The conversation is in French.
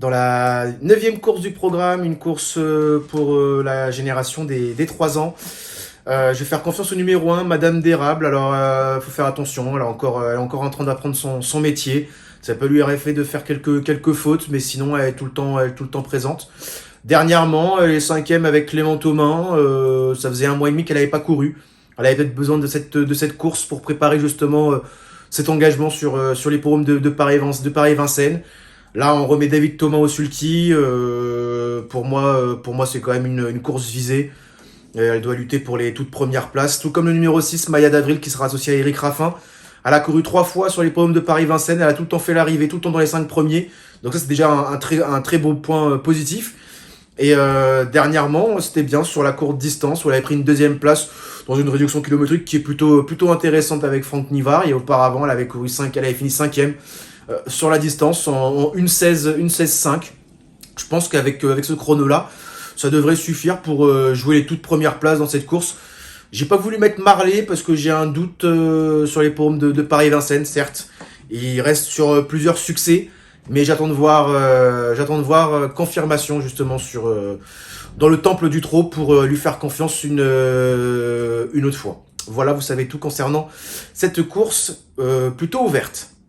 dans la 9e course du programme, une course pour la génération des 3 ans. Je vais faire confiance au numéro 1, Madame d'Érable. Alors, faut faire attention, elle est encore en train d'apprendre son métier. Ça peut lui arriver de faire quelques fautes, mais sinon, elle est tout le temps présente. Dernièrement, elle est 5e avec Clément Thomas. Ça faisait 1 mois et demi qu'elle n'avait pas couru. Elle avait peut-être besoin de cette course pour préparer justement cet engagement sur l'hippodrome de Paris-Vincennes. Là, on remet David Thomas au sulky. Pour moi, c'est quand même une course visée. Elle doit lutter pour les toutes premières places. Tout comme le numéro 6, Maya d'Avril, qui sera associée à Eric Raffin. Elle a couru 3 fois sur l'hippodrome de Paris-Vincennes. Elle a tout le temps fait l'arrivée, tout le temps dans les 5 premiers. Donc ça, c'est déjà un très beau point positif. Et dernièrement, c'était bien sur la courte distance, où elle avait pris une 2e place dans une réduction kilométrique qui est plutôt intéressante avec Franck Nivard. Et auparavant, elle avait fini 5e sur la distance en 1,16,5. Je pense avec ce chrono-là, ça devrait suffire pour jouer les toutes premières places dans cette course. J'ai pas voulu mettre Marley parce que j'ai un doute sur les paumes de Paris-Vincennes, certes. Il reste sur plusieurs succès, mais j'attends de voir confirmation justement dans le temple du trot pour lui faire confiance une autre fois. Voilà, vous savez tout concernant cette course plutôt ouverte.